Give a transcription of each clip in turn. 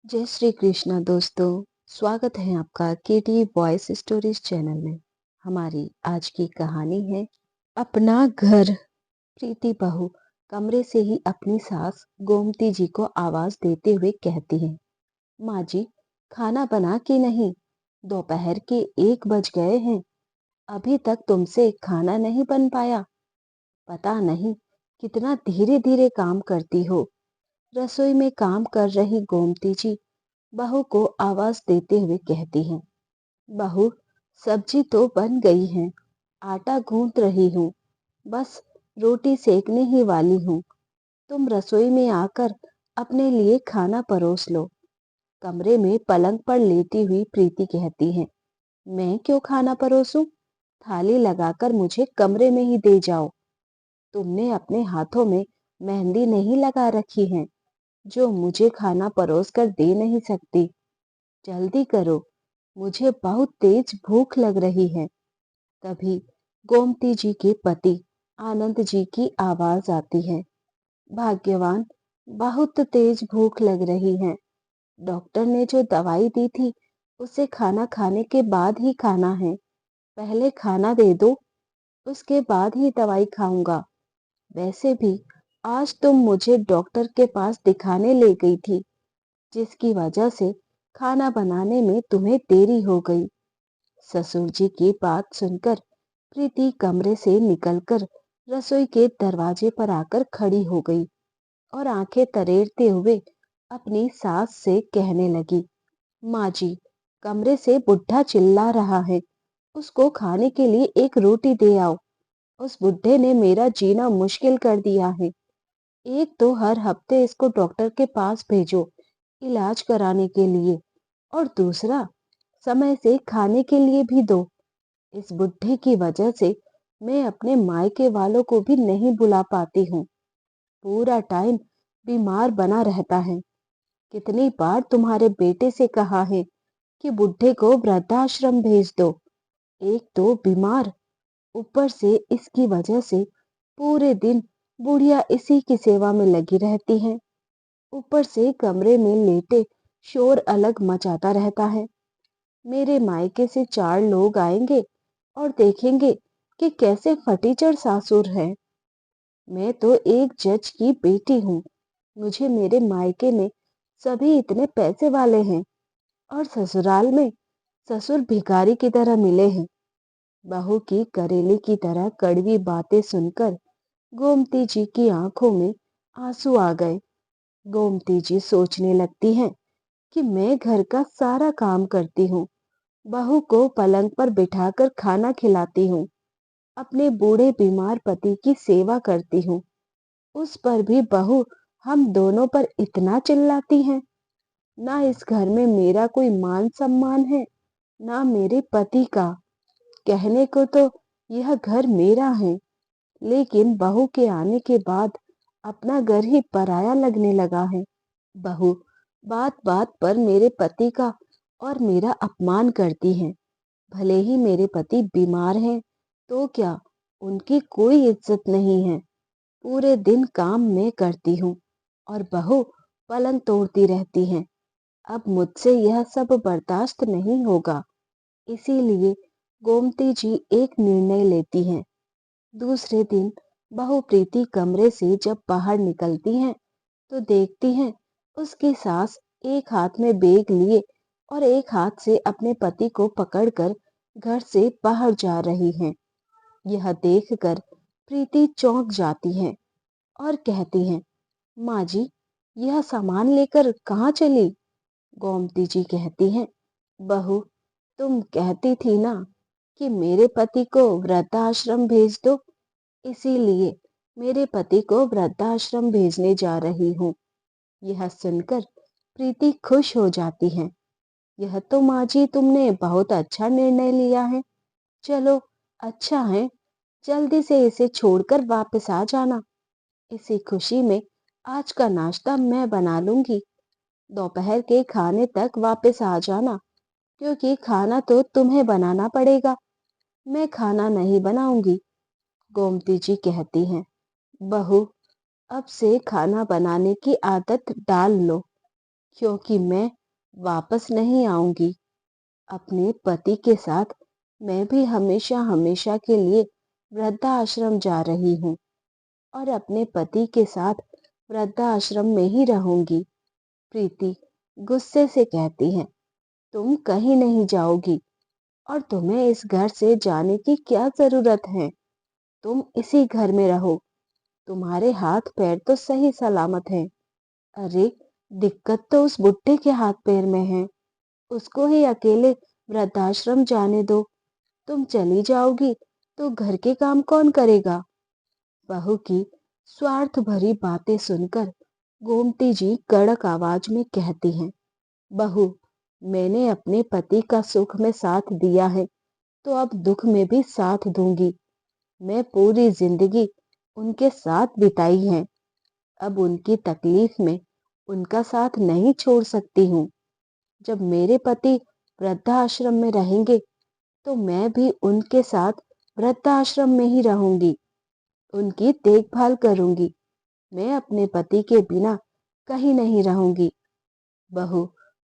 जय श्री कृष्णा दोस्तों। स्वागत है आपका केटी वॉइस स्टोरीज चैनल में। हमारी आज की कहानी है अपना घर। प्रीति बहू कमरे से ही अपनी सास गोमती जी को आवाज देते हुए कहती है, माँ जी, खाना बना कि नहीं? दोपहर के 1 बज गए हैं, अभी तक तुमसे खाना नहीं बन पाया। पता नहीं कितना धीरे धीरे काम करती हो। रसोई में काम कर रही गोमती जी बहू को आवाज देते हुए कहती हैं, बहू, सब्जी तो बन गई है, आटा गूंथ रही हूँ, बस रोटी सेकने ही वाली हूँ। तुम रसोई में आकर अपने लिए खाना परोस लो। कमरे में पलंग पर लेटी हुई प्रीति कहती है, मैं क्यों खाना परोसूं? थाली लगाकर मुझे कमरे में ही दे जाओ। तुमने अपने हाथों में मेहंदी नहीं लगा रखी है जो मुझे खाना परोस कर दे नहीं सकती। जल्दी करो, मुझे बहुत तेज भूख लग रही है। तभी गोमती जी के पति आनंद जी की आवाज आती है, भाग्यवान, बहुत तेज भूख लग रही है। डॉक्टर ने जो दवाई दी थी उसे खाना खाने के बाद ही खाना है। पहले खाना दे दो, उसके बाद ही दवाई खाऊंगा। वैसे भी आज तुम मुझे डॉक्टर के पास दिखाने ले गई थी, जिसकी वजह से खाना बनाने में तुम्हें देरी हो गई। ससुर जी की बात सुनकर प्रीति कमरे से निकलकर रसोई के दरवाजे पर आकर खड़ी हो गई और आंखें तरेरते हुए अपनी सास से कहने लगी, माँ जी, कमरे से बुढ़ा चिल्ला रहा है, उसको खाने के लिए एक रोटी दे आओ। उस बुढ़े ने मेरा जीना मुश्किल कर दिया है। एक तो हर हफ्ते इसको डॉक्टर के पास भेजो इलाज कराने के लिए, और दूसरा समय से खाने के लिए भी दो। इस बुढ़े की वजह से मैं अपने मायके वालों को भी नहीं बुला पाती हूँ। पूरा टाइम बीमार बना रहता है। कितनी बार तुम्हारे बेटे से कहा है कि बुढ़े को वृद्धाश्रम भेज दो। एक तो बीमार, ऊपर से इसकी वजह से पूरे दिन बुढ़िया इसी की सेवा में लगी रहती है। ऊपर से कमरे में लेटे शोर अलग मचाता रहता है। मेरे मायके से 4 लोग आएंगे और देखेंगे कि कैसे फटीचर सासुर है। मैं तो एक जज की बेटी हूँ। मुझे मेरे मायके में सभी इतने पैसे वाले हैं और ससुराल में ससुर भिखारी की तरह मिले हैं। बहू की करेले की तरह कड़वी बातें सुनकर गोमती जी की आंखों में आंसू आ गए। गोमती जी सोचने लगती हैं कि मैं घर का सारा काम करती हूँ, बहू को पलंग पर बिठाकर खाना खिलाती हूँ, अपने बूढ़े बीमार पति की सेवा करती हूँ, उस पर भी बहू हम दोनों पर इतना चिल्लाती है। ना इस घर में मेरा कोई मान सम्मान है, ना मेरे पति का। कहने को तो यह घर मेरा है, लेकिन बहू के आने के बाद अपना घर ही पराया लगने लगा है। बहू बात बात पर मेरे पति का और मेरा अपमान करती है। भले ही मेरे पति बीमार हैं, तो क्या उनकी कोई इज्जत नहीं है? पूरे दिन काम मैं करती हूँ और बहू पलंग तोड़ती रहती है। अब मुझसे यह सब बर्दाश्त नहीं होगा। इसीलिए गोमती जी एक निर्णय लेती हैं। दूसरे दिन बहू प्रीति कमरे से जब बाहर निकलती हैं, तो देखती हैं उसकी सास एक हाथ में बैग लिए और एक हाथ से अपने पति को पकड़कर घर से बाहर जा रही हैं। यह देखकर प्रीति चौंक जाती है और कहती हैं, माँ जी, यह सामान लेकर कहाँ चली? गोमती जी कहती हैं, बहू, तुम कहती थी ना कि मेरे पति को वृद्धाश्रम भेज दो, इसीलिए मेरे पति को वृद्धाश्रम भेजने जा रही हूँ। यह सुनकर प्रीति खुश हो जाती है। यह तो माँ जी तुमने बहुत अच्छा निर्णय लिया है। चलो, अच्छा है, जल्दी से इसे छोड़कर वापस आ जाना। इसी खुशी में आज का नाश्ता मैं बना लूंगी। दोपहर के खाने तक वापस आ जाना, क्योंकि खाना तो तुम्हें बनाना पड़ेगा, मैं खाना नहीं बनाऊंगी। गोमती जी कहती हैं, बहू, अब से खाना बनाने की आदत डाल लो। क्योंकि मैं वापस नहीं आऊंगी। अपने पति के साथ मैं भी हमेशा हमेशा के लिए वृद्धाश्रम जा रही हूँ और अपने पति के साथ वृद्धाश्रम में ही रहूंगी। प्रीति गुस्से से कहती है, तुम कहीं नहीं जाओगी और तुम्हें इस घर से जाने की क्या जरूरत है? तुम इसी घर में रहो। तुम्हारे हाथ पैर तो सही सलामत हैं। अरे, दिक्कत तो उस बुड्ढे के हाथ पैर में है। उसको ही अकेले वृद्धाश्रम जाने दो। तुम चली जाओगी तो घर के काम कौन करेगा? बहू की स्वार्थ भरी बातें सुनकर गोमती जी कड़क आवाज में कहती हैं, बहू, मैंने अपने पति का सुख में साथ दिया है तो अब दुख में भी साथ दूंगी। मैं पूरी जिंदगी उनके साथ बिताई है, अब उनकी तकलीफ में उनका साथ नहीं छोड़ सकती हूँ। जब मेरे पति वृद्धाश्रम में रहेंगे तो मैं भी उनके साथ वृद्धाश्रम में ही रहूंगी, उनकी देखभाल करूंगी। मैं अपने पति के बिना कहीं नहीं रहूंगी। बहू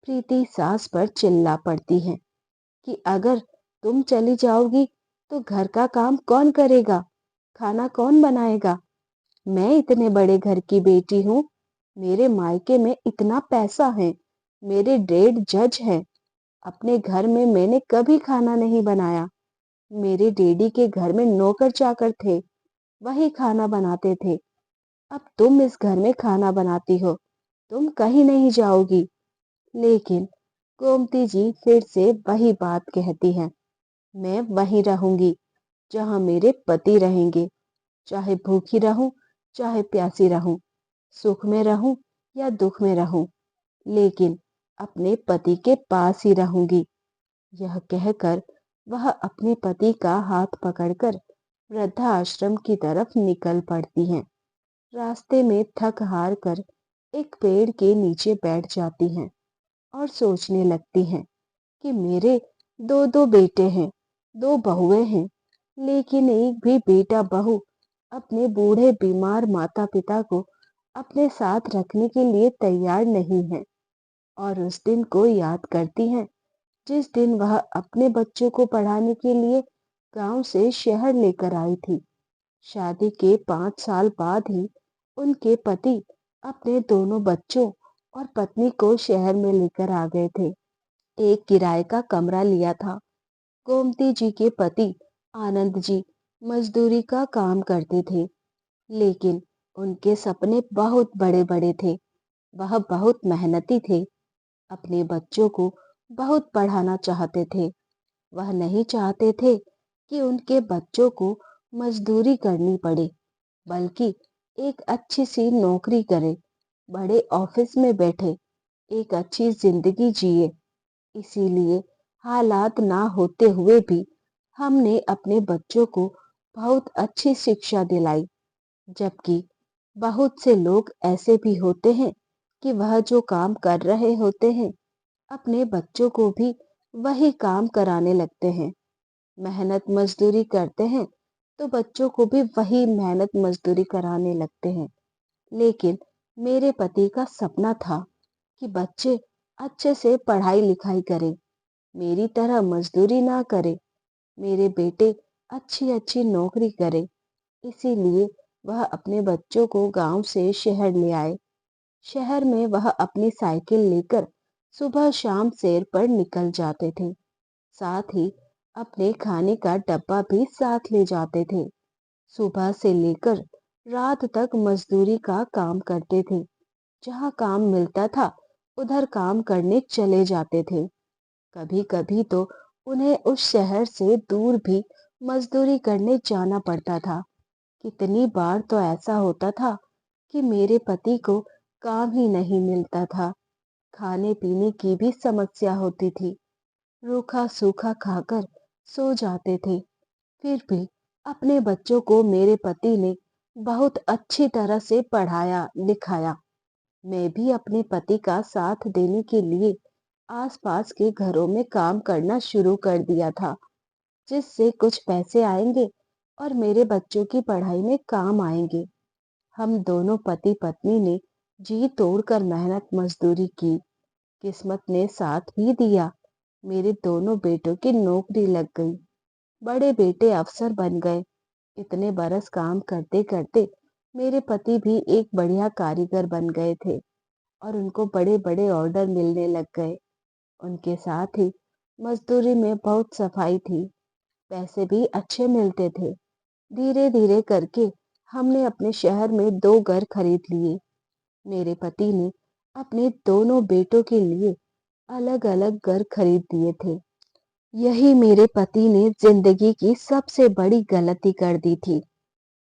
प्रीति सास पर चिल्ला पड़ती है कि अगर तुम चली जाओगी तो घर का काम कौन करेगा? खाना कौन बनाएगा? मैं इतने बड़े घर की बेटी हूँ। मेरे मायके में इतना पैसा है। मेरे डैड जज हैं। अपने घर में मैंने कभी खाना नहीं बनाया। मेरे डैडी के घर में नौकर चाकर थे, वही खाना बनाते थे। अब तुम इस घर में खाना बनाती हो। तुम कहीं नहीं जाओगी। लेकिन गोमती जी फिर से वही बात कहती है, मैं वहीं रहूंगी जहां मेरे पति रहेंगे। चाहे भूखी रहूं, चाहे प्यासी रहूं, सुख में रहूं या दुख में रहूं, लेकिन अपने पति के पास ही रहूंगी। यह कहकर वह अपने पति का हाथ पकड़कर वृद्धाश्रम की तरफ निकल पड़ती हैं। रास्ते में थक हार कर एक पेड़ के नीचे बैठ जाती हैं और सोचने लगती हैं कि मेरे दो दो बेटे हैं, दो बहुएं हैं, लेकिन एक भी बेटा बहू अपने बूढ़े बीमार माता पिता को अपने साथ रखने के लिए तैयार नहीं है। और उस दिन को याद करती हैं जिस दिन वह अपने बच्चों को पढ़ाने के लिए गांव से शहर लेकर आई थी। शादी के 5 साल बाद ही उनके पति अपने दोनों बच्चों और पत्नी को शहर में लेकर आ गए थे। एक किराए का कमरा लिया था। गोमती जी के पति आनंद जी मजदूरी का काम करते थे, लेकिन उनके सपने बहुत बड़े बड़े थे। वह बहुत मेहनती थे। अपने बच्चों को बहुत पढ़ाना चाहते थे। वह नहीं चाहते थे कि उनके बच्चों को मजदूरी करनी पड़े, बल्कि एक अच्छी सी नौकरी करे, बड़े ऑफिस में बैठे, एक अच्छी जिंदगी जिए। इसीलिए हालात ना होते हुए भी हमने अपने बच्चों को बहुत अच्छी शिक्षा दिलाई। जबकि बहुत से लोग ऐसे भी होते हैं कि वह जो काम कर रहे होते हैं अपने बच्चों को भी वही काम कराने लगते हैं। मेहनत मजदूरी करते हैं तो बच्चों को भी वही मेहनत मजदूरी कराने लगते हैं। लेकिन मेरे पति का सपना था कि बच्चे अच्छे से पढ़ाई लिखाई करें, मेरी तरह मजदूरी ना करे, मेरे बेटे अच्छी अच्छी नौकरी करे। इसीलिए वह अपने बच्चों को गांव से शहर ले आए। शहर में वह अपनी साइकिल लेकर सुबह शाम सैर पर निकल जाते थे। साथ ही अपने खाने का डब्बा भी साथ ले जाते थे। सुबह से लेकर रात तक मजदूरी का काम करते थे। जहाँ काम मिलता था उधर काम करने चले जाते थे। कभी कभी तो उन्हें उस शहर से दूर भी मजदूरी करने जाना पड़ता था। कितनी बार तो ऐसा होता था कि मेरे पति को काम ही नहीं मिलता था। खाने पीने की भी समस्या होती थी। रूखा सूखा खाकर सो जाते थे। फिर भी अपने बच्चों को मेरे पति ने बहुत अच्छी तरह से पढ़ाया लिखाया। मैं भी अपने पति का साथ देने के लिए आसपास के घरों में काम करना शुरू कर दिया था, जिससे कुछ पैसे आएंगे और मेरे बच्चों की पढ़ाई में काम आएंगे। हम दोनों पति पत्नी ने जी तोड़कर मेहनत मजदूरी की। किस्मत ने साथ भी दिया। मेरे दोनों बेटों की नौकरी लग गई। बड़े बेटे अफसर बन गए। इतने बरस काम करते करते मेरे पति भी एक बढ़िया कारीगर बन गए थे और उनको बड़े बड़े ऑर्डर मिलने लग गए। उनके साथ ही मजदूरी में बहुत सफाई थी। पैसे भी अच्छे मिलते थे। धीरे धीरे करके हमने अपने शहर में 2 घर खरीद लिए। मेरे पति ने अपने दोनों बेटों के लिए अलग अलग घर खरीद दिए थे। यही मेरे पति ने जिंदगी की सबसे बड़ी गलती कर दी थी।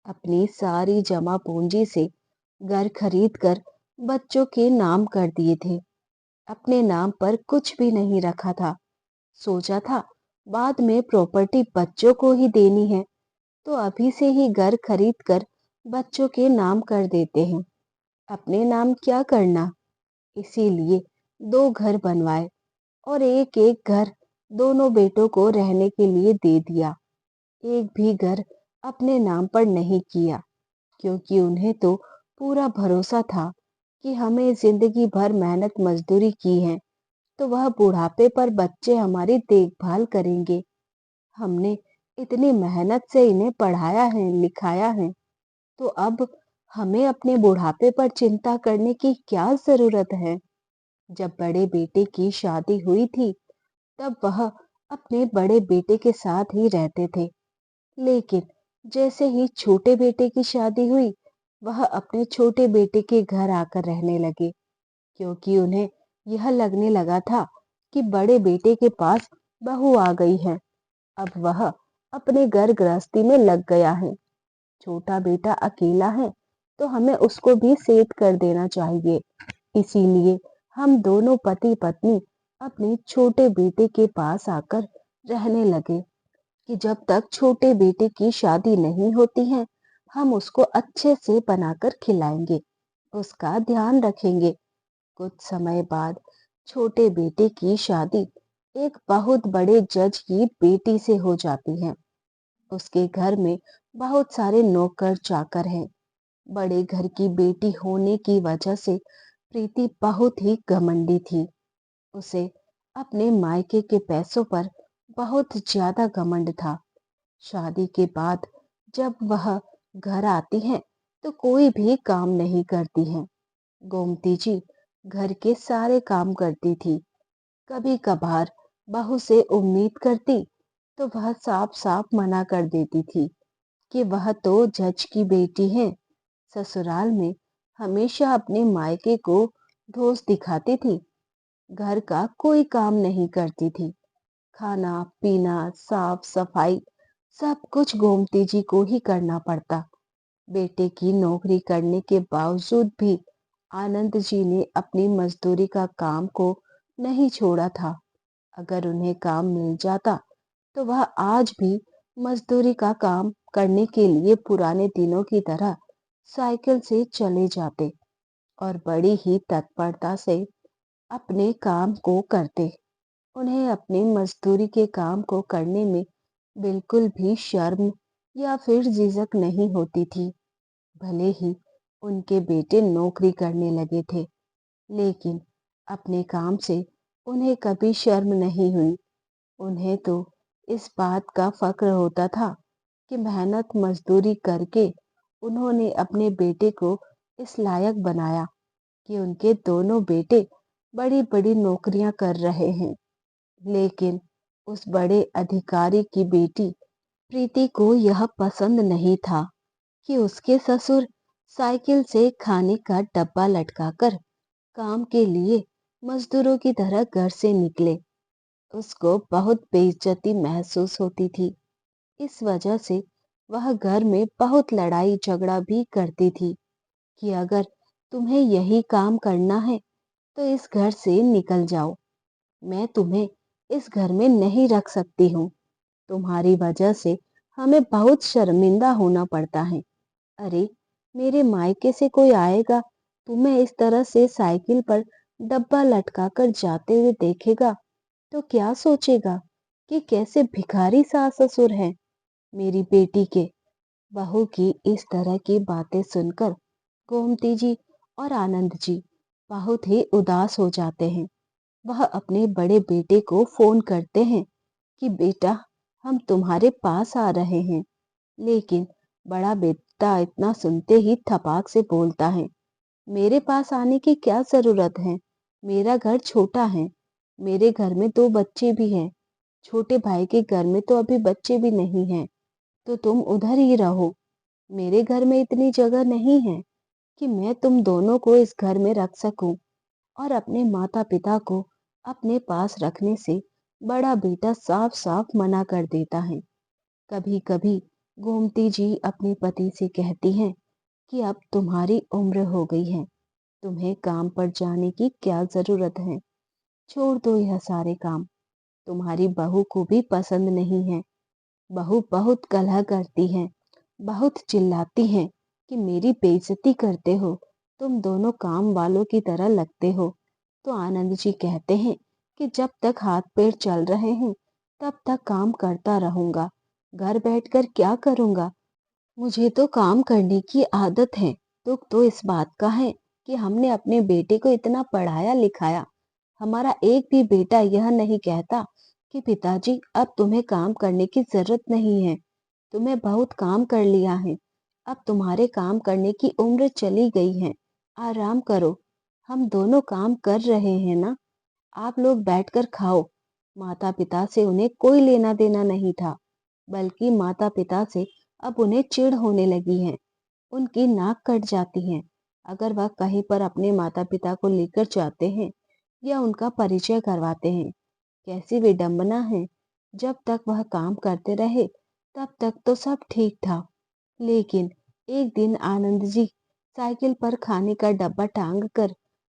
अपनी सारी जमा पूंजी से घर खरीद कर बच्चों के नाम कर दिए थे। अपने नाम पर कुछ भी नहीं रखा था। सोचा था बाद में प्रॉपर्टी बच्चों को ही देनी है, तो अभी से ही घर खरीद कर बच्चों के नाम कर देते हैं। अपने नाम क्या करना। इसीलिए 2 घर बनवाए और एक एक घर दोनों बेटों को रहने के लिए दे दिया। एक भी घर अपने नाम पर नहीं किया, क्योंकि उन्हें तो पूरा भरोसा था कि हमें जिंदगी भर मेहनत मजदूरी की है, तो वह बुढ़ापे पर बच्चे हमारी देखभाल करेंगे। हमने इतनी मेहनत से इन्हें पढ़ाया है, लिखाया है, तो अब हमें अपने बुढ़ापे पर चिंता करने की क्या जरूरत है। जब बड़े बेटे की शादी हुई थी, तब वह अपने बड़े बेटे के साथ ही रहते थे। लेकिन जैसे ही छोटे बेटे की शादी हुई, वह अपने छोटे बेटे के घर आकर रहने लगे, क्योंकि उन्हें यह लगने लगा था कि बड़े बेटे के पास बहू आ गई है। अब वह अपने घर गृहस्थी में लग गया है। छोटा बेटा अकेला है, तो हमें उसको भी सेट कर देना चाहिए। इसीलिए हम दोनों पति पत्नी अपने छोटे बेटे के पास आकर रहने लगे कि जब तक छोटे बेटे की शादी नहीं होती है, हम उसको अच्छे से बनाकर खिलाएंगे, उसका ध्यान रखेंगे। कुछ समय बाद छोटे बेटे की शादी एक बहुत बड़े जज की बेटी से हो जाती है। उसके घर में बहुत सारे नौकर चाकर हैं। बड़े घर की बेटी होने की वजह से प्रीति बहुत ही घमंडी थी। उसे अपने मायके के पैसों पर बहुत ज्यादा घमंड था। शादी के बाद जब वह घर आती है, तो कोई भी काम नहीं करती है। गोमती जी घर के सारे काम करती थी। कभी कभार बहू से उम्मीद करती, तो वह साफ साफ मना कर देती थी कि वह तो जज की बेटी है। ससुराल में हमेशा अपने मायके को दोष दिखाती थी। घर का कोई काम नहीं करती थी। खाना पीना साफ सफाई सब कुछ गोमती जी को ही करना पड़ता। बेटे की नौकरी करने के बावजूद भी आनंद जी ने अपनी मजदूरी का काम को नहीं छोड़ा था। अगर उन्हें काम मिल जाता, तो वह आज भी मजदूरी का काम करने के लिए पुराने दिनों की तरह साइकिल से चले जाते और बड़ी ही तत्परता से अपने काम को करते। उन्हें अपनी मजदूरी के काम को करने में बिल्कुल भी शर्म या फिर झिझक नहीं होती थी। भले ही उनके बेटे नौकरी करने लगे थे, लेकिन अपने काम से उन्हें कभी शर्म नहीं हुई। उन्हें तो इस बात का फक्र होता था कि मेहनत मजदूरी करके उन्होंने अपने बेटे को इस लायक बनाया कि उनके दोनों बेटे बड़ी बड़ी नौकरियां कर रहे हैं। लेकिन उस बड़े अधिकारी की बेटी प्रीति को यह पसंद नहीं था कि उसके ससुर साइकिल से खाने का डब्बा लटकाकर काम के लिए मजदूरों की तरह घर से निकले। उसको बहुत बेइज्जती महसूस होती थी। इस वजह से वह घर में बहुत लड़ाई झगड़ा भी करती थी कि अगर तुम्हें यही काम करना है, तो इस घर से निकल जाओ। मैं तुम्हें इस घर में नहीं रख सकती हूँ। तुम्हारी वजह से हमें बहुत शर्मिंदा होना पड़ता है। अरे, मेरे मायके से कोई आएगा, तुम्हें इस तरह से साइकिल पर डब्बा लटका कर जाते हुए देखेगा, तो क्या सोचेगा कि कैसे भिखारी सास ससुर हैं। मेरी बेटी के बहू की इस तरह की बातें सुनकर गोमती जी और आनंद जी बहुत ही उदास हो जाते हैं। वह अपने बड़े बेटे को फोन करते हैं कि बेटा, हम तुम्हारे पास आ रहे हैं। लेकिन बड़ा बेटा इतना सुनते ही थपाक से बोलता है, मेरे पास आने की क्या जरूरत है? मेरा घर छोटा है। मेरे घर में 2 बच्चे भी हैं। छोटे भाई के घर में तो अभी बच्चे भी नहीं हैं। तो तुम उधर ही रहो। मेरे घर में इतनी जगह नहीं है कि मैं तुम दोनों को इस घर में रख सकूं। और अपने माता पिता को अपने पास रखने से बड़ा बेटा साफ साफ मना कर देता है। कभी कभी गोमती जी अपने पति से कहती हैं कि अब तुम्हारी उम्र हो गई है, तुम्हें काम पर जाने की क्या जरूरत है? छोड़ दो यह सारे काम। तुम्हारी बहू को भी पसंद नहीं है। बहू बहुत कलह करती है, बहुत चिल्लाती है कि मेरी बेइज्जती करते हो, तुम दोनों काम वालों की तरह लगते हो। तो आनंद जी कहते हैं कि जब तक हाथ पैर चल रहे हैं तब तक काम करता रहूंगा। घर बैठकर क्या करूंगा? मुझे तो काम करने की आदत है। दुख तो इस बात का है कि हमने अपने बेटे को इतना पढ़ाया लिखाया। हमारा एक भी बेटा यह नहीं कहता कि पिताजी अब तुम्हें काम करने की जरूरत नहीं है, तुम्हें बहुत काम कर लिया है, अब तुम्हारे काम करने की उम्र चली गई है, आराम करो। हम दोनों काम कर रहे हैं ना, आप लोग बैठकर खाओ। माता पिता से उन्हें कोई लेना देना नहीं था, बल्कि माता पिता से अब उन्हें चिढ़ होने लगी है। उनकी नाक कट जाती है अगर वह कहीं पर अपने माता पिता को लेकर जाते हैं या उनका परिचय करवाते हैं। कैसी विडंबना है। जब तक वह काम करते रहे तब तक तो सब ठीक था। लेकिन एक दिन आनंद जी साइकिल पर खाने का डब्बा टांग कर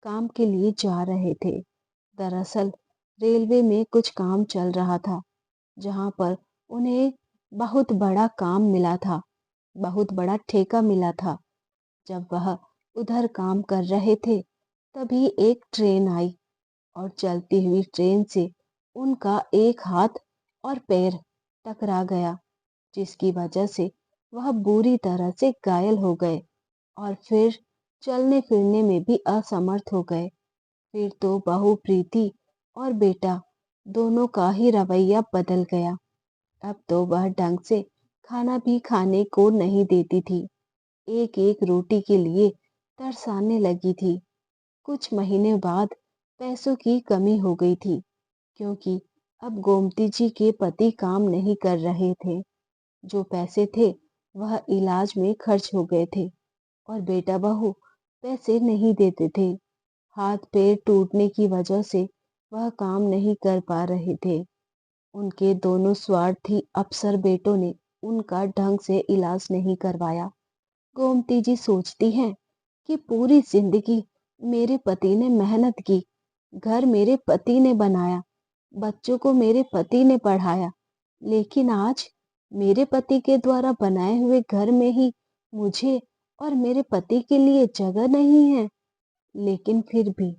काम के लिए जा रहे थे। दरअसल रेलवे में कुछ काम चल रहा था, जहां पर उन्हें बहुत बड़ा काम मिला था, बहुत बड़ा ठेका मिला था। जब वह उधर काम कर रहे थे तभी एक ट्रेन आई और चलती हुई ट्रेन से उनका एक हाथ और पैर टकरा गया, जिसकी वजह से वह बुरी तरह से घायल हो गए और फिर चलने फिरने में भी असमर्थ हो गए। फिर तो बहू प्रीति और बेटा दोनों का ही रवैया बदल गया। अब तो वह ढंग से खाना भी खाने को नहीं देती थी। एक एक रोटी के लिए तरसाने लगी थी। कुछ महीने बाद पैसों की कमी हो गई थी, क्योंकि अब गोमती जी के पति काम नहीं कर रहे थे। जो पैसे थे वह इलाज में खर्च हो गए थे और बेटा बहू पैसे नहीं देते थे। हाथ पैर टूटने की वजह से वह काम नहीं कर पा रहे थे। उनके दोनों स्वार्थी अफसर बेटों ने उनका ढंग से इलाज नहीं करवाया। गोमती जी सोचती हैं कि पूरी जिंदगी मेरे पति ने मेहनत की, घर मेरे पति ने बनाया, बच्चों को मेरे पति ने पढ़ाया, लेकिन आज मेरे पति के द्वारा बनाए हुए घर में ही मुझे और मेरे पति के लिए जगह नहीं है। लेकिन फिर भी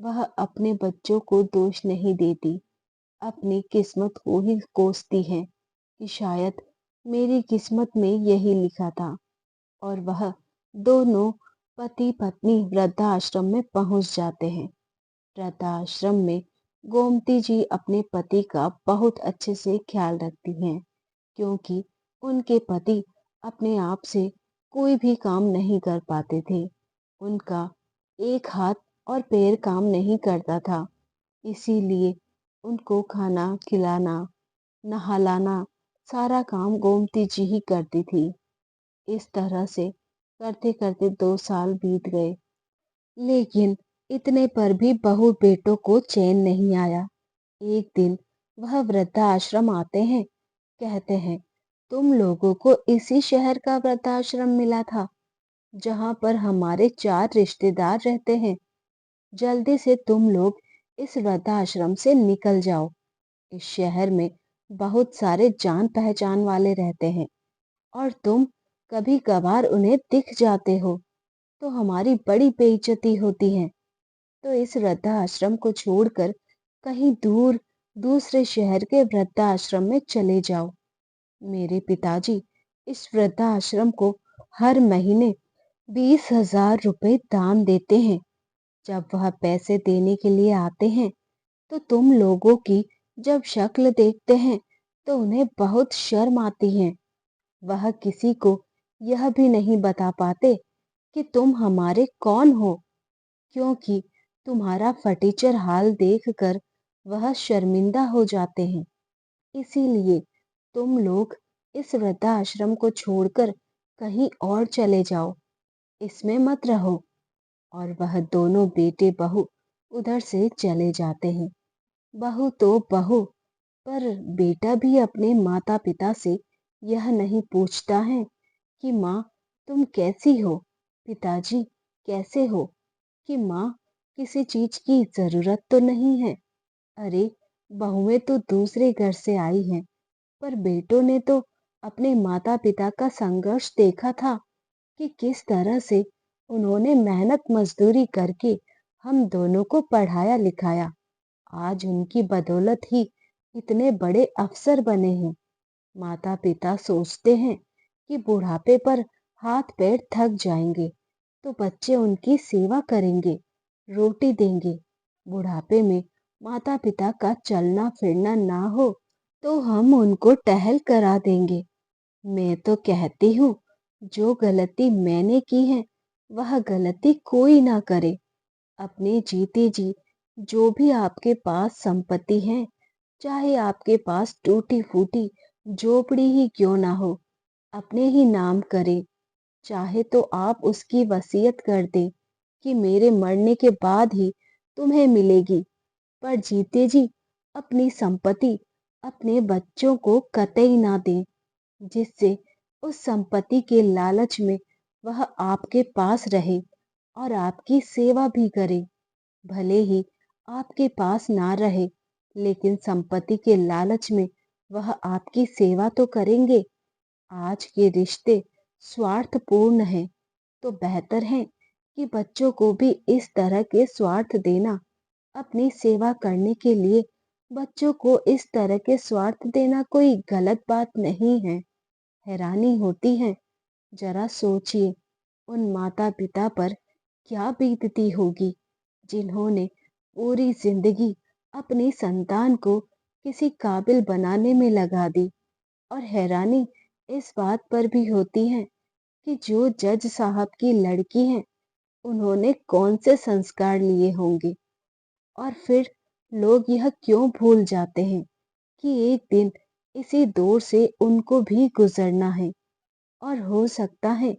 वह अपने बच्चों को दोष नहीं देती, अपनी किस्मत को ही कोसती है कि शायद मेरी किस्मत में यही लिखा था। और वह दोनों पति पत्नी वृद्धाश्रम में पहुंच जाते हैं। वृद्धाश्रम में गोमती जी अपने पति का बहुत अच्छे से ख्याल रखती हैं, क्योंकि उनके पति अपने आप से कोई भी काम नहीं कर पाते थे। उनका एक हाथ और पैर काम नहीं करता था, इसीलिए उनको खाना खिलाना, नहलाना, सारा काम गोमती जी ही करती थी। इस तरह से करते करते 2 साल बीत गए, लेकिन इतने पर भी बहू बेटों को चैन नहीं आया। एक दिन वह वृद्धाश्रम आते हैं, कहते हैं, तुम लोगों को इसी शहर का वृद्धाश्रम मिला था जहां पर हमारे 4 रिश्तेदार रहते हैं। जल्दी से तुम लोग इस वृद्धाश्रम से निकल जाओ। इस शहर में बहुत सारे जान पहचान वाले रहते हैं और तुम कभी कभार उन्हें दिख जाते हो तो हमारी बड़ी बेइज्जती होती है। तो इस वृद्धाश्रम को छोड़कर कहीं दूर दूसरे शहर के वृद्धाश्रम में चले जाओ। मेरे पिताजी इस वृद्धाश्रम को हर महीने 20,000 रुपए दान देते हैं। जब वह पैसे देने के लिए आते हैं तो तुम लोगों की जब शक्ल देखते हैं तो उन्हें बहुत शर्म आती है। वह किसी को यह भी नहीं बता पाते कि तुम हमारे कौन हो, क्योंकि तुम्हारा फटीचर हाल देखकर वह शर्मिंदा हो जाते हैं। इसीलिए तुम लोग इस वृद्धाश्रम को छोड़कर कहीं और चले जाओ, इसमें मत रहो। और वह दोनों बेटे बहू उधर से चले जाते हैं। बहू तो बहू, पर बेटा भी अपने माता पिता से यह नहीं पूछता है कि माँ तुम कैसी हो, पिताजी कैसे हो, कि माँ किसी चीज की जरूरत तो नहीं है। अरे, बहुएं तो दूसरे घर से आई हैं, पर बेटों ने तो अपने माता पिता का संघर्ष देखा था कि किस तरह से उन्होंने मेहनत मजदूरी करके हम दोनों को पढ़ाया लिखाया। आज उनकी बदौलत ही इतने बड़े अफसर बने हैं। माता पिता सोचते हैं कि बुढ़ापे पर हाथ पैर थक जाएंगे तो बच्चे उनकी सेवा करेंगे, रोटी देंगे। बुढ़ापे में माता पिता का चलना फिरना ना हो तो हम उनको टहल करा देंगे। मैं तो कहती हूँ, जो गलती मैंने की है वह गलती कोई ना करे। अपने जीते जी जो भी आपके पास संपत्ति है, चाहे आपके पास टूटी फूटी झोपड़ी ही क्यों ना हो, अपने ही नाम करें। चाहे तो आप उसकी वसीयत कर दें कि मेरे मरने के बाद ही तुम्हें मिलेगी, पर जीते जी अपनी संपत्ति अपने बच्चों को कतई ना दें, जिससे उस संपत्ति के लालच में वह आपके पास रहे और आपकी सेवा भी करे। भले ही आपके पास ना रहे, लेकिन संपत्ति के लालच में वह आपकी सेवा तो करेंगे। आज के रिश्ते स्वार्थपूर्ण हैं, तो बेहतर है कि बच्चों को भी इस तरह के स्वार्थ देना। अपनी सेवा करने के लिए बच्चों को इस तरह के स्वार्थ देना कोई गलत बात नहीं है। हैरानी होती है, जरा सोचिए उन माता पिता पर क्या बीतती होगी जिन्होंने पूरी जिंदगी अपनी संतान को किसी काबिल बनाने में लगा दी। और हैरानी इस बात पर भी होती है कि जो जज साहब की लड़की है, उन्होंने कौन से संस्कार लिए होंगे। और फिर लोग यह क्यों भूल जाते हैं कि एक दिन इसी दौर से उनको भी गुजरना है। और हो सकता है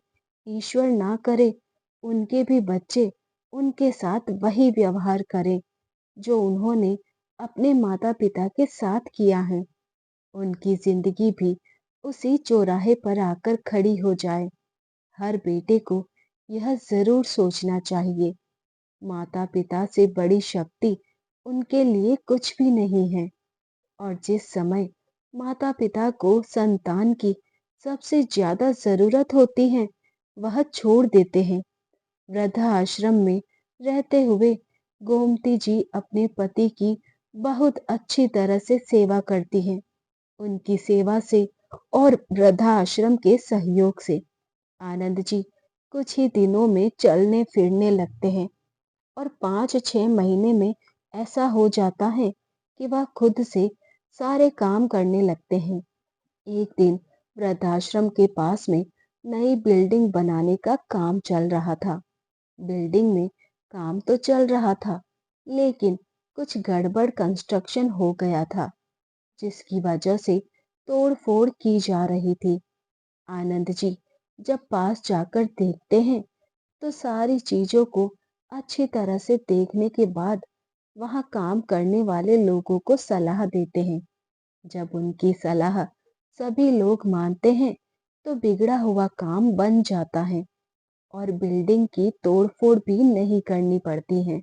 ईश्वर ना करे उनके भी बच्चे उनके साथ वही व्यवहार करें जो उन्होंने अपने माता पिता के साथ किया है। उनकी जिंदगी भी उसी चौराहे पर आकर खड़ी हो जाए। हर बेटे को यह जरूर सोचना चाहिए, माता पिता से बड़ी शक्ति उनके लिए कुछ भी नहीं है। और जिस समय माता पिता को संतान की सबसे ज्यादा जरूरत होती है, वह छोड़ देते हैं। वृद्धाश्रम में रहते हुए गोमती जी अपने पति की बहुत अच्छी तरह से सेवा करती हैं। उनकी सेवा से और वृद्धाश्रम के सहयोग से आनंद जी कुछ ही दिनों में चलने फिरने लगते हैं और 5-6 महीने में ऐसा हो जाता है कि वह खुद से सारे काम करने लगते हैं। एक दिन वृद्धाश्रम के पास में नई बिल्डिंग बनाने का काम चल रहा था। बिल्डिंग में काम तो चल रहा था, लेकिन कुछ गड़बड़ कंस्ट्रक्शन हो गया था, जिसकी वजह से तोड़ फोड़ की जा रही थी। आनंद जी जब पास जाकर देखते हैं तो सारी चीजों को अच्छी तरह से देखने के बाद वहां काम करने वाले लोगों को सलाह देते हैं। जब उनकी सलाह सभी लोग मानते हैं तो बिगड़ा हुआ काम बन जाता है और बिल्डिंग की तोड़फोड़ भी नहीं करनी पड़ती है,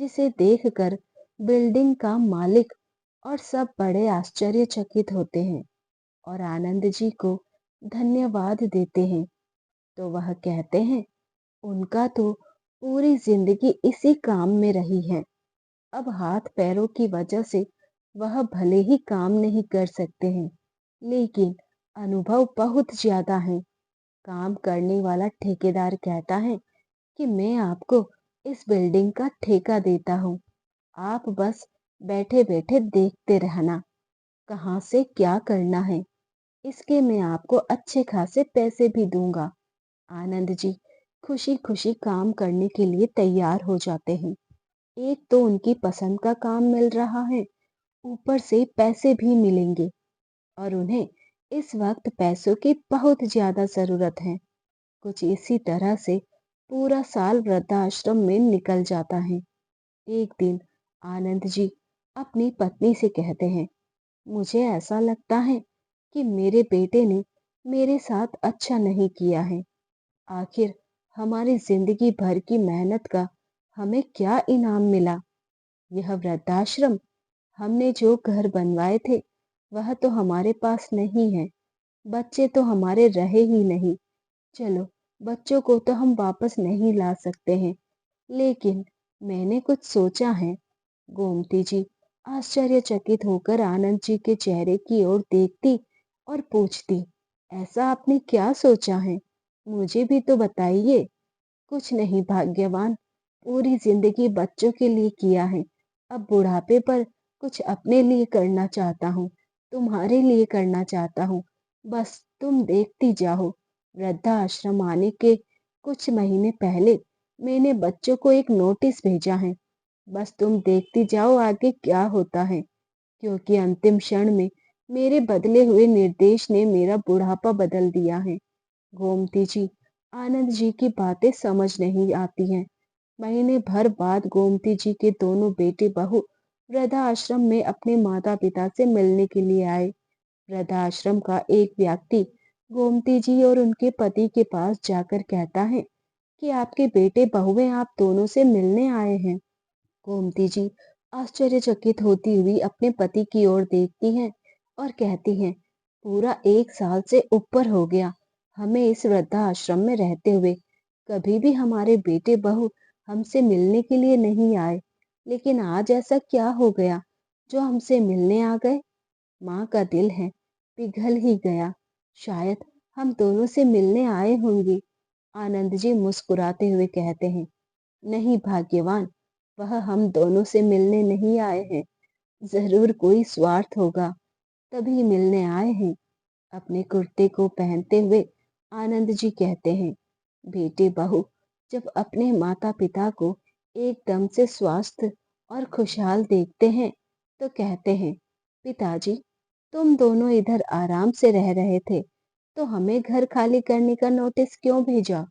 जिसे देखकर बिल्डिंग का मालिक और सब बड़े आश्चर्यचकित होते हैं और आनंद जी को धन्यवाद देते हैं। तो वह कहते हैं, उनका तो पूरी जिंदगी इसी काम में रही है। अब हाथ पैरों की वजह से वह भले ही काम नहीं कर सकते हैं, लेकिन अनुभव बहुत ज्यादा है। काम करने वाला ठेकेदार कहता है कि मैं आपको इस बिल्डिंग का ठेका देता हूँ, आप बस बैठे बैठे देखते रहना, कहाँ से क्या करना है। इसके मैं आपको अच्छे खासे पैसे भी दूंगा। आनंद जी खुशी खुशी काम करने के लिए तैयार हो जाते हैं। एक तो उनकी पसंद का काम मिल रहा है, ऊपर से पैसे भी मिलेंगे, और उन्हें इस वक्त पैसों की बहुत ज्यादा जरूरत है। कुछ इसी तरह से पूरा साल वृद्धाश्रम में निकल जाता है। एक दिन आनंद जी अपनी पत्नी से कहते हैं, मुझे ऐसा लगता है कि मेरे बेटे ने मेरे साथ अच्छा नहीं किया है। आखिर हमारी जिंदगी भर की मेहनत का हमें क्या इनाम मिला? यह वृद्धाश्रम, हमने जो घर बनवाए थे वह तो हमारे पास नहीं है, बच्चे तो हमारे रहे ही नहीं। चलो, बच्चों को तो हम वापस नहीं ला सकते हैं, लेकिन मैंने कुछ सोचा है। गोमती जी आश्चर्यचकित होकर आनंद जी के चेहरे की ओर देखती और पूछती, ऐसा आपने क्या सोचा है? मुझे भी तो बताइए। कुछ नहीं भाग्यवान, पूरी जिंदगी बच्चों के लिए किया है, अब बुढ़ापे पर कुछ अपने लिए करना चाहता हूँ, तुम्हारे लिए करना चाहता हूँ। बस तुम देखती जाओ। वृद्धाश्रम आने के कुछ महीने पहले मैंने बच्चों को एक नोटिस भेजा है, बस तुम देखती जाओ आगे क्या होता है। क्योंकि अंतिम क्षण में मेरे बदले हुए निर्देश ने मेरा बुढ़ापा बदल दिया है। गोमती जी आनंद जी की बातें समझ नहीं आती हैं। महीने भर बाद गोमती जी के दोनों बेटे बहू वृद्धाश्रम में अपने माता पिता से मिलने के लिए आए। वृद्धाश्रम का एक व्यक्ति गोमती जी और उनके पति के पास जाकर कहता है कि आपके बेटे बहुएं आप दोनों से मिलने आए हैं। गोमती जी आश्चर्यचकित होती हुई अपने पति की ओर देखती हैं और कहती हैं, पूरा 1 साल से ऊपर हो गया हमें इस वृद्धाश्रम में रहते हुए, कभी भी हमारे बेटे बहू हमसे मिलने के लिए नहीं आए, लेकिन आज ऐसा क्या हो गया जो हमसे मिलने आ गए? माँ का दिल है पिघल ही गया, शायद हम दोनों से मिलने आए होंगे। आनंद जी मुस्कुराते हुए कहते हैं, नहीं भाग्यवान, वह हम दोनों से मिलने नहीं आए हैं, जरूर कोई स्वार्थ होगा तभी मिलने आए हैं। अपने कुर्ते को पहनते हुए आनंद जी कहते हैं, बेटे बहू जब अपने माता पिता को एकदम से स्वस्थ और खुशहाल देखते हैं तो कहते हैं, पिताजी तुम दोनों इधर आराम से रह रहे थे, तो हमें घर खाली करने का नोटिस क्यों भेजा?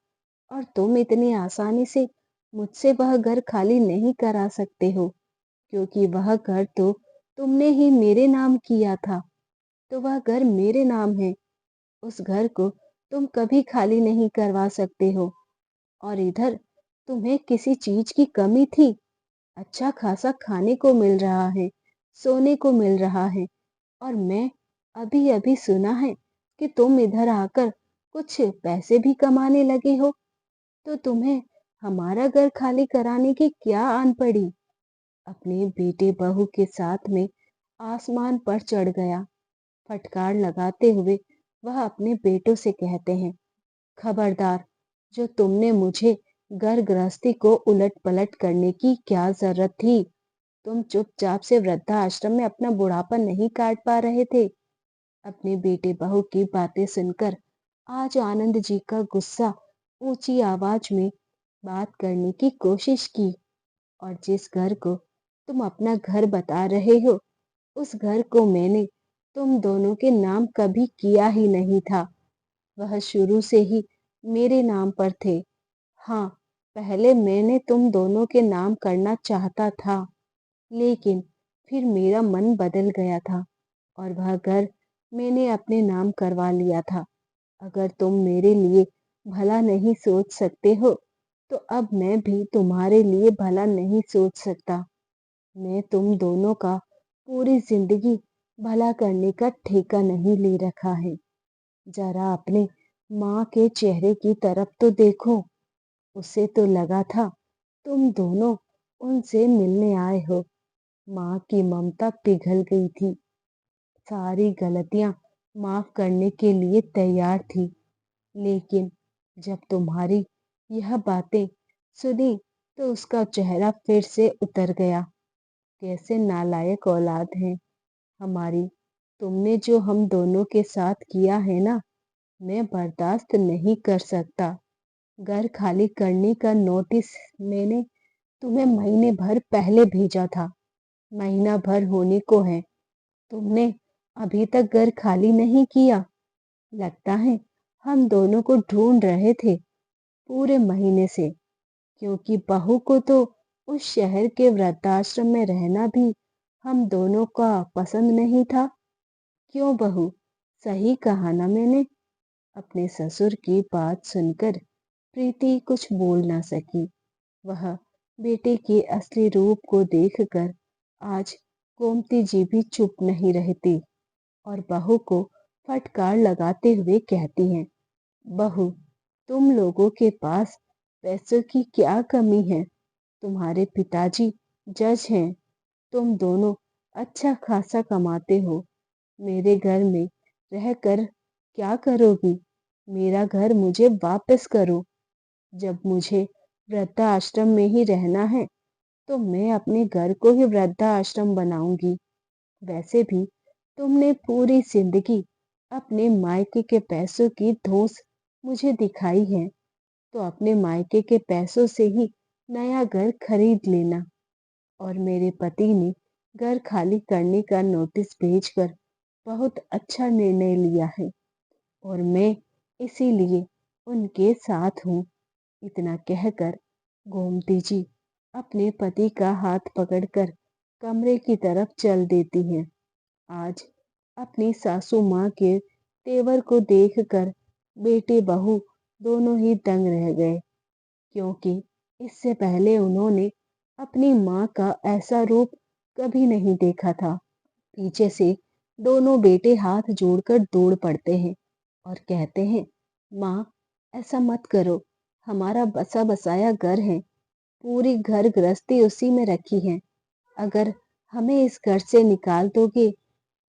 और तुम इतनी आसानी से मुझसे वह घर खाली नहीं करा सकते हो, क्योंकि वह घर तो तुमने ही मेरे नाम किया था, तो वह घर मेरे नाम है। उस घर को तुम कभी खाली नहीं करवा सकते हो। और इधर तुम्हें किसी चीज की कमी थी? अच्छा खासा खाने को मिल रहा है, सोने को मिल रहा है, और मैं अभी अभी सुना है कि तुम इधर आकर कुछ पैसे भी कमाने लगे हो, तो तुम्हें हमारा घर खाली कराने की क्या आन पड़ी? अपने बेटे बहू के साथ में आसमान पर चढ़ गया। फटकार लगाते हुए वह अपने बेटों से कहते हैं, खबरदार, जो तुमने मुझे घर गृहस्थी को उलट पलट करने की क्या जरूरत थी? तुम चुपचाप से वृद्धाश्रम में अपना बुढ़ापा नहीं काट पा रहे थे? अपने बेटे बहू की बातें सुनकर आज आनंद जी का गुस्सा ऊंची आवाज में बात करने की कोशिश की, और जिस घर को तुम अपना घर बता रहे हो, उस घर को मैंने तुम दोनों के नाम कभी किया ही नहीं था। वह शुरू से ही मेरे नाम पर थे। हाँ, पहले मैंने तुम दोनों के नाम करना चाहता था, लेकिन फिर मेरा मन बदल गया था और वह घर मैंने अपने नाम करवा लिया था। अगर तुम मेरे लिए भला नहीं सोच सकते हो, तो अब मैं भी तुम्हारे लिए भला नहीं सोच सकता। मैं तुम दोनों का पूरी जिंदगी भला करने का ठेका नहीं ले रखा है। जरा अपने माँ के चेहरे की तरफ तो देखो, उसे तो लगा था तुम दोनों उनसे मिलने आए हो। माँ की ममता पिघल गई थी, सारी गलतियां माफ करने के लिए तैयार थी, लेकिन जब तुम्हारी यह बातें सुनी तो उसका चेहरा फिर से उतर गया, कैसे नालायक औलाद हैं हमारी। तुमने जो हम दोनों के साथ किया है ना, मैं बर्दाश्त नहीं कर सकता। घर खाली करने का नोटिस मैंने तुम्हें महीने भर पहले भेजा था। महीना भर होने को है, तुमने अभी तक घर खाली नहीं किया। लगता है हम दोनों को ढूंढ रहे थे पूरे महीने से, क्योंकि बहू को तो उस शहर के वृद्धाश्रम में रहना भी हम दोनों का पसंद नहीं था। क्यों बहू, सही कहा ना मैंने? अपने ससुर की बात सुनकर प्रीति कुछ बोल ना सकी। वह बेटे के असली रूप को देखकर आज गोमती जी भी चुप नहीं रहती और बहू को फटकार लगाते हुए कहती हैं, बहू, तुम लोगों के पास पैसों की क्या कमी है? तुम्हारे पिताजी जज हैं, तुम दोनों अच्छा खासा कमाते हो। मेरे घर में रहकर क्या करोगी? मेरा घर मुझे वापस करो। जब मुझे वृद्धाश्रम में ही रहना है तो मैं अपने घर को ही वृद्धाश्रम बनाऊंगी। वैसे भी तुमने पूरी जिंदगी अपने मायके के पैसों की धौंस मुझे दिखाई है, तो अपने मायके के पैसों से ही नया घर खरीद लेना। और मेरे पति ने घर खाली करने का नोटिस भेजकर बहुत अच्छा निर्णय लिया है और मैं इसीलिए उनके साथ हूँ। इतना कहकर गोमती जी अपने पति का हाथ पकड़कर कमरे की तरफ चल देती हैं। आज अपनी सासू माँ के तेवर को देखकर बेटे बहू दोनों ही दंग रह गए, क्योंकि इससे पहले उन्होंने अपनी माँ का ऐसा रूप कभी नहीं देखा था। पीछे से दोनों बेटे हाथ जोड़कर दौड़ पड़ते हैं और कहते हैं, माँ, ऐसा मत करो, हमारा बसा बसाया घर है, पूरी घर गृहस्थी उसी में रखी है। अगर हमें इस घर से निकाल दोगे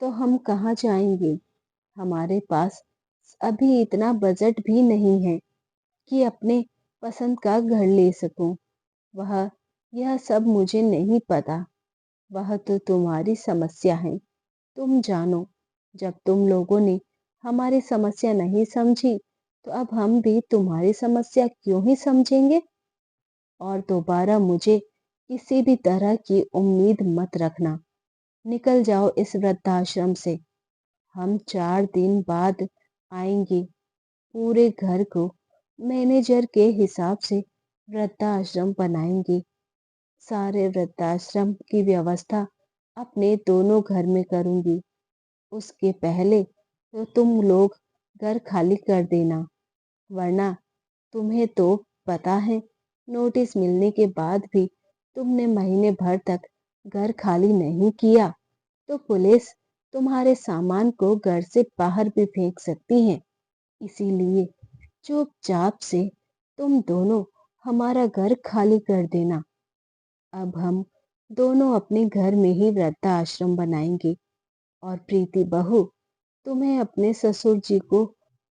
तो हम कहाँ जाएंगे? हमारे पास अभी इतना बजट भी नहीं है कि अपने पसंद का घर ले सकूं। वह यह सब मुझे नहीं पता, वह तो तुम्हारी समस्या है। तुम जानो, जब तुम लोगों ने हमारी समस्या नहीं समझी तो अब हम भी तुम्हारी समस्या क्यों ही समझेंगे? और दोबारा मुझे किसी भी तरह की उम्मीद मत रखना। निकल जाओ इस वृद्धाश्रम से। हम 4 दिन बाद आएंगे। पूरे घर को मैनेजर के हिसाब से वृद्धाश्रम बनाएंगे। सारे वृद्धाश्रम की व्यवस्था अपने दोनों घर में करूंगी। उसके पहले तो तुम लोग घर खाली कर देना, वरना तुम्हें तो पता है, नोटिस मिलने के बाद भी तुमने महीने भर तक घर खाली नहीं किया तो पुलिस तुम्हारे सामान को घर से बाहर भी फेंक सकती है। इसीलिए चुपचाप से तुम दोनों हमारा घर खाली कर देना। अब हम दोनों अपने घर में ही वृद्धाश्रम बनाएंगे। और प्रीति बहू, तुम्हें अपने ससुर जी को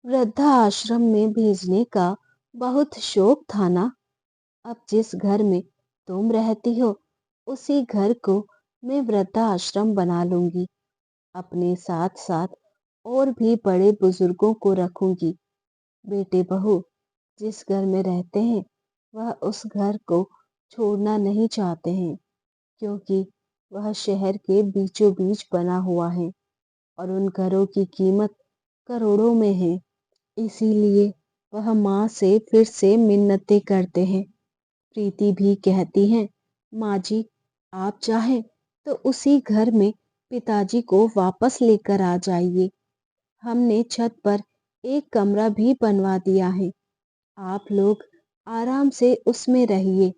वृद्धाश्रम में भेजने का बहुत शौक था ना? अब जिस घर में तुम रहती हो उसी घर को मैं वृद्धाश्रम बना लूंगी। अपने साथ साथ और भी बड़े बुजुर्गों को रखूंगी। बेटे बहू जिस घर में रहते हैं वह उस घर को छोड़ना नहीं चाहते हैं, क्योंकि वह शहर के बीचों बीच बना हुआ है और उन घरों की कीमत करोड़ों में है। इसीलिए वह माँ से फिर से मिन्नतें करते हैं। प्रीति भी कहती हैं, माँ जी, आप चाहें तो उसी घर में पिताजी को वापस लेकर आ जाइए। हमने छत पर एक कमरा भी बनवा दिया है। आप लोग आराम से उसमें रहिए,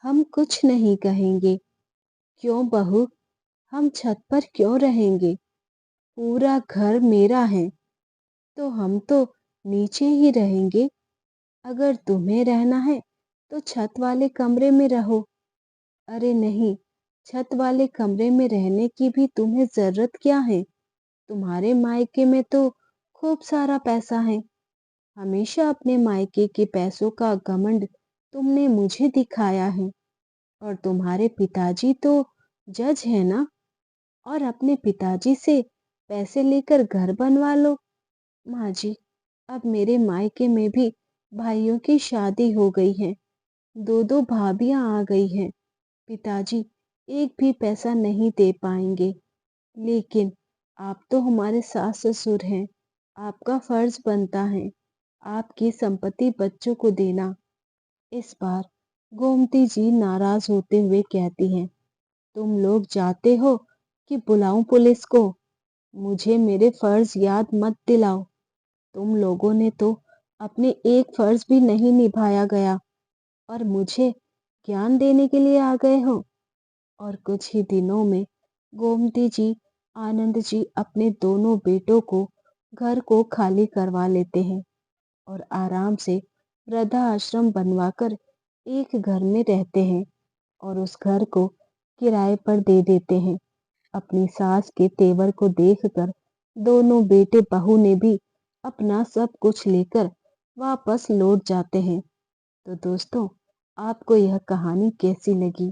हम कुछ नहीं कहेंगे। क्यों बहू, हम छत पर क्यों रहेंगे? पूरा घर मेरा है, तो हम तो नीचे ही रहेंगे। अगर तुम्हें रहना है तो छत वाले कमरे में रहो। अरे नहीं, छत वाले कमरे में रहने की भी तुम्हें जरूरत क्या है? तुम्हारे मायके में तो खूब सारा पैसा है। हमेशा अपने मायके के पैसों का घमंड तुमने मुझे दिखाया है और तुम्हारे पिताजी तो जज है ना, और अपने पिताजी से पैसे लेकर घर बनवा लो। माँ जी, अब मेरे मायके में भी भाइयों की शादी हो गई है, दो दो भाभियां आ गई हैं। पिताजी एक भी पैसा नहीं दे पाएंगे, लेकिन आप तो हमारे सास ससुर हैं, आपका फर्ज बनता है आपकी संपत्ति बच्चों को देना। इस बार गोमती जी नाराज होते हुए कहती हैं, तुम लोग जाते हो कि बुलाऊं पुलिस को? मुझे मेरे फर्ज याद मत दिलाओ। तुम लोगों ने तो अपने एक फर्ज भी नहीं निभाया गया और मुझे ज्ञान देने के लिए आ गए हो। और कुछ ही दिनों में गोमती जी, आनंद जी अपने दोनों बेटों को घर को खाली करवा लेते हैं और आराम से वृद्धा आश्रम बनवाकर एक घर में रहते हैं और उस घर को किराए पर दे देते हैं। अपनी सास के तेवर को देखकर दोनों बेटे बहू ने भी अपना सब कुछ लेकर वापस लौट जाते हैं। तो दोस्तों, आपको यह कहानी कैसी लगी?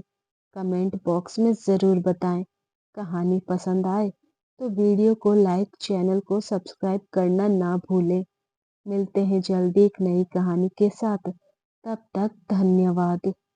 कमेंट बॉक्स में ज़रूर बताएं। कहानी पसंद आए तो वीडियो को लाइक, चैनल को सब्सक्राइब करना ना भूलें। मिलते हैं जल्दी एक नई कहानी के साथ। तब तक धन्यवाद।